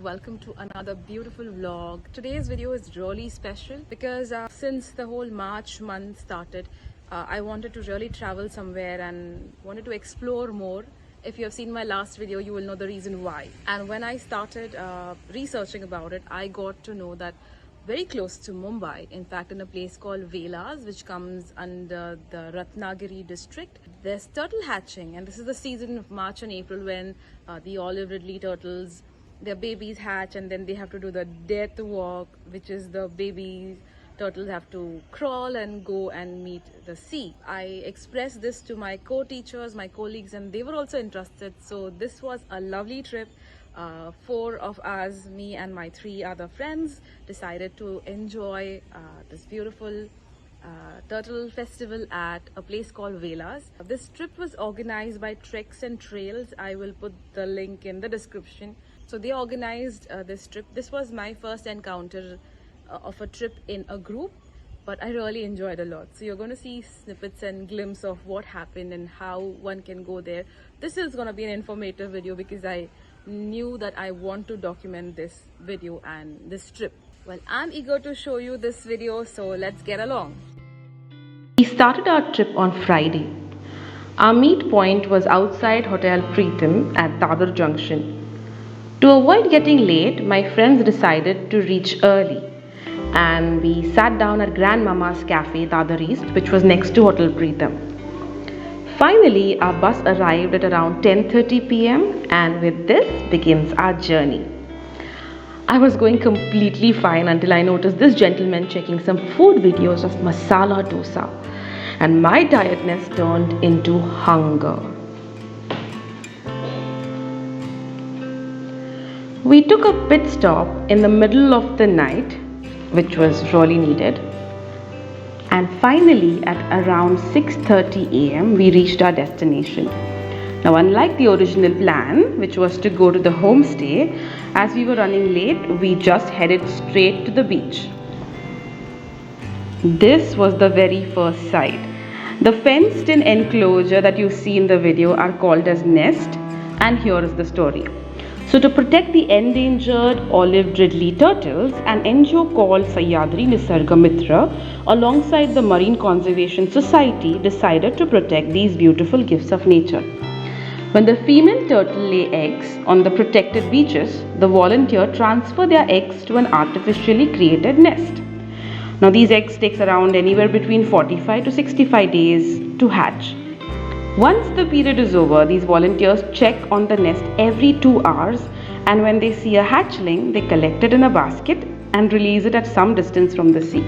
welcome to another beautiful vlog. Today's video is really special because since the whole March month started, I wanted to really travel somewhere and wanted to explore more. If you have seen my last video, you will know the reason why. And when I started researching about it, I got to know that very close to Mumbai, in fact in a place called Vellas, which comes under the Ratnagiri district, there's turtle hatching, and this is the season of March and April when the Olive Ridley turtles, their babies hatch, and then they have to do the death walk, which is the babies turtles have to crawl and go and meet the sea. I expressed this to my co-teachers, my colleagues, and they were also interested. So this was a lovely trip. Four of us, me and my three other friends, decided to enjoy this beautiful turtle festival at a place called Vellas. This trip was organized by Treks and Trails. I will put the link in the description. So they organized this trip. This was my first encounter of a trip in a group, but I really enjoyed a lot. So you're going to see snippets and glimpses of what happened and how one can go there. This is going to be an informative video because I knew that I want to document this video and this trip. Well, I'm eager to show you this video, so let's get along. We started our trip on Friday. Our meet point was outside Hotel Preetham at Dadar Junction. To avoid getting late, my friends decided to reach early, and we sat down at Grandmama's Cafe, Dadar East, which was next to Hotel Preetham. Finally, our bus arrived at around 10:30 p.m. and with this begins our journey. I was going completely fine until I noticed this gentleman checking some food videos of masala dosa, and my tiredness turned into hunger. We took a pit stop in the middle of the night, which was really needed. And finally, at around 6:30 a.m., we reached our destination. Now, unlike the original plan, which was to go to the homestay, as we were running late, we just headed straight to the beach. This was the very first sight. The fenced-in enclosure that you see in the video are called as nest, and here is the story. So to protect the endangered Olive Ridley turtles, an NGO called Sahyadri Nisarga Mitra alongside the Marine Conservation Society decided to protect these beautiful gifts of nature. When the female turtle lay eggs on the protected beaches, the volunteer transfer their eggs to an artificially created nest. Now these eggs takes around anywhere between 45 to 65 days to hatch. Once the period is over, these volunteers check on the nest every 2 hours, and when they see a hatchling, they collect it in a basket and release it at some distance from the sea.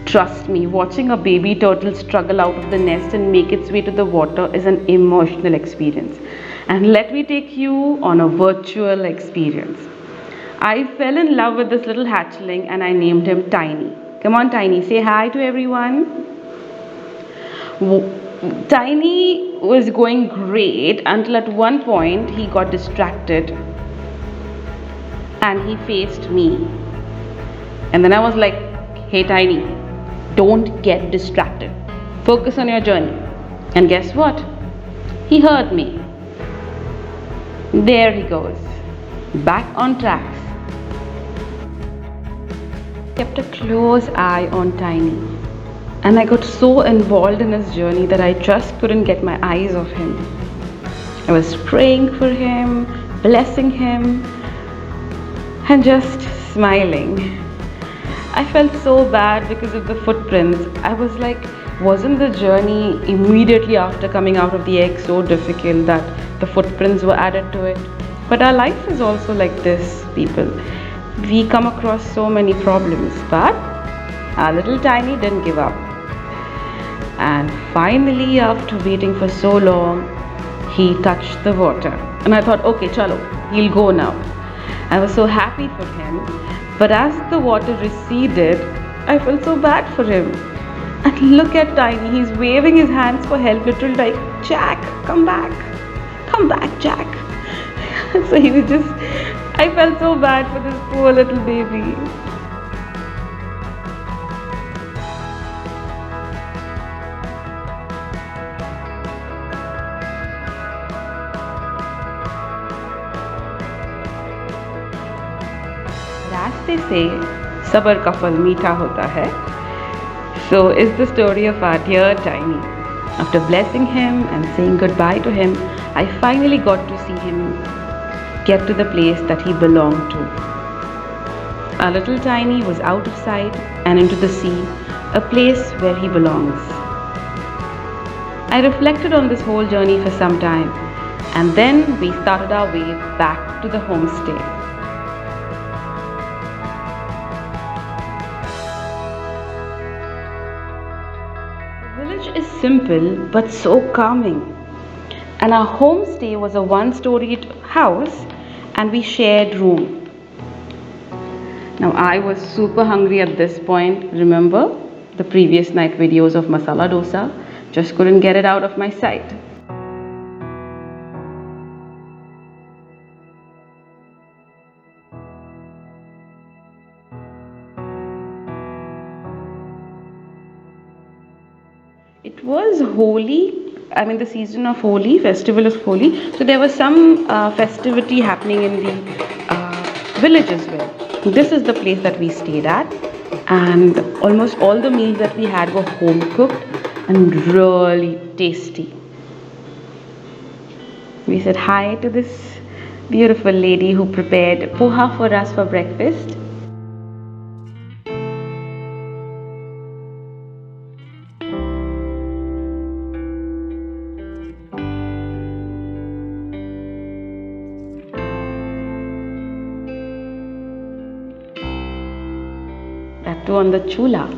Trust me, watching a baby turtle struggle out of the nest and make its way to the water is an emotional experience. And let me take you on a virtual experience. I fell in love with this little hatchling and I named him Tiny. Come on, Tiny, say hi to everyone. Tiny was going great until at one point he got distracted and he faced me. And then I was like, hey Tiny, don't get distracted. Focus on your journey. And guess what? He heard me. There he goes. Back on tracks. Kept a close eye on Tiny. And I got so involved in his journey that I just couldn't get my eyes off him. I was praying for him, blessing him, and just smiling. I felt so bad because of the footprints. I was like, wasn't the journey immediately after coming out of the egg so difficult that the footprints were added to it? But our life is also like this, people. We come across so many problems, but our little Tiny didn't give up. And finally, after waiting for so long, he touched the water. And I thought, okay, chalo, he'll go now. I was so happy for him. But as the water receded, I felt so bad for him. And look at Tiny, he's waving his hands for help, literally like, Jack, come back, Jack. So he was just, I felt so bad for this poor little baby. as they say, sabar ka phal meetha hota hai. So is the story of our dear Tiny. After blessing him and saying goodbye to him, I finally got to see him get to the place that he belonged to. Our little Tiny was out of sight and into the sea, a place where he belongs. I reflected on this whole journey for some time, and then we started our way back to the homestay. The village is simple but so calming. And our homestay was a one-storied house and we shared room. Now I was super hungry at this point. Remember the previous night videos of masala dosa? Just couldn't get it out of my sight. It was Holi, I mean the season of Holi, festival of Holi. So there was some festivity happening in the village as well. This is the place that we stayed at, and almost all the meals that we had were home cooked and really tasty. We said hi to this beautiful lady who prepared poha for us for breakfast. That too on the chula.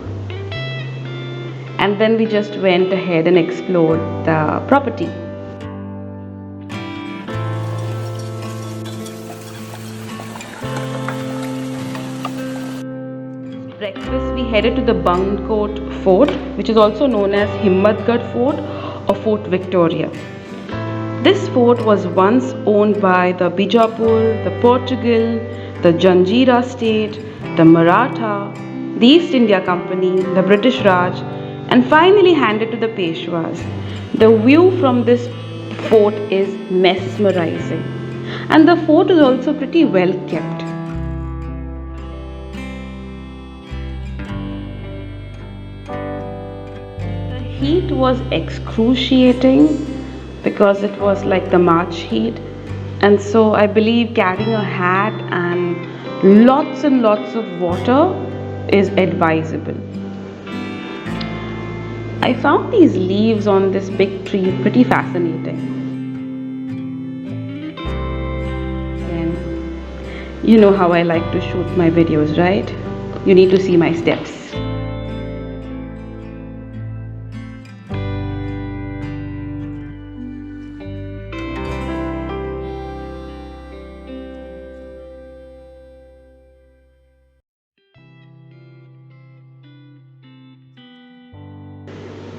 And then we just went ahead and explored the property. Breakfast, we headed to the Bangkot Fort, which is also known as Himmatgarh Fort or Fort Victoria. This fort was once owned by the Bijapur, the Portugal, the Janjira state, the Maratha, the East India Company, the British Raj, and finally handed to the Peshwas. The view from this fort is mesmerizing, and the fort is also pretty well kept. The heat was excruciating because it was like the March heat, and so I believe carrying a hat and lots of water is advisable. I found these leaves on this big tree pretty fascinating. And you know how I like to shoot my videos, right? You need to see my steps.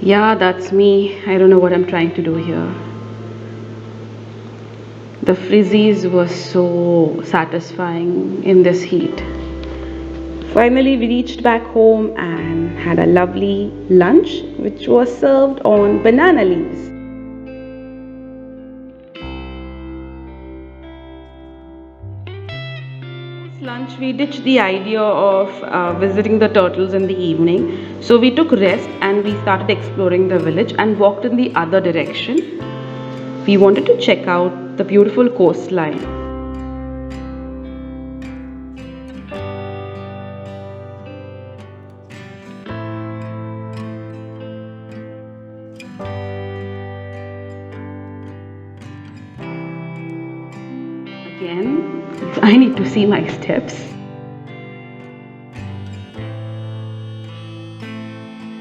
Yeah, that's me. I don't know what I'm trying to do here. The frizzies were so satisfying in this heat. Finally, we reached back home and had a lovely lunch, which was served on banana leaves. Lunch, we ditched the idea of visiting the turtles in the evening. So we took rest and we started exploring the village and walked in the other direction. We wanted to check out the beautiful coastline. Again, I need to see my steps.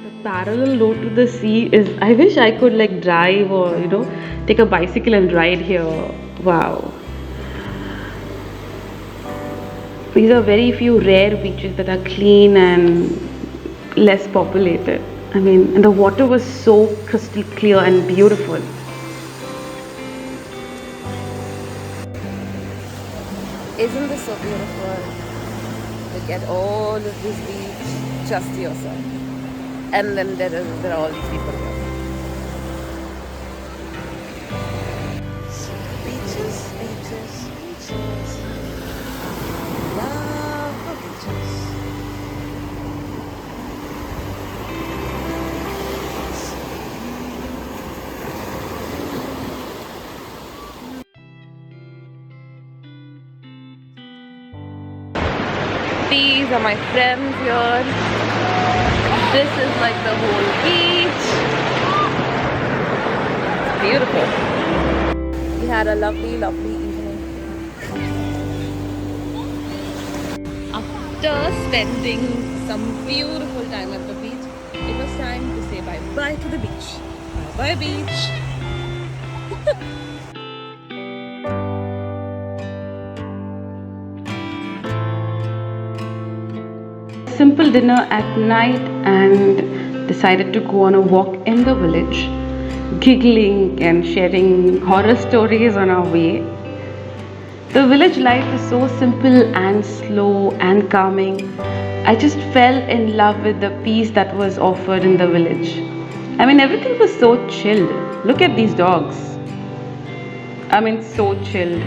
The parallel road to the sea is, I wish I could like drive or take a bicycle and ride here. Wow. These are very few rare beaches that are clean and less populated. I mean, and the water was so crystal clear and beautiful. Isn't this so beautiful? You get all of this beach just to yourself. And then there are all these people here. Beaches. Love. These are my friends here. This is like the whole beach. It's beautiful. We had a lovely, lovely evening. After spending some beautiful time at the beach, it was time to say bye-bye to the beach. Bye-bye beach. Simple dinner at night and decided to go on a walk in the village, giggling and sharing horror stories on our way. The village life is so simple and slow and calming. I just fell in love with the peace that was offered in the village. I mean, everything was so chilled. Look at these dogs. I mean, so chilled.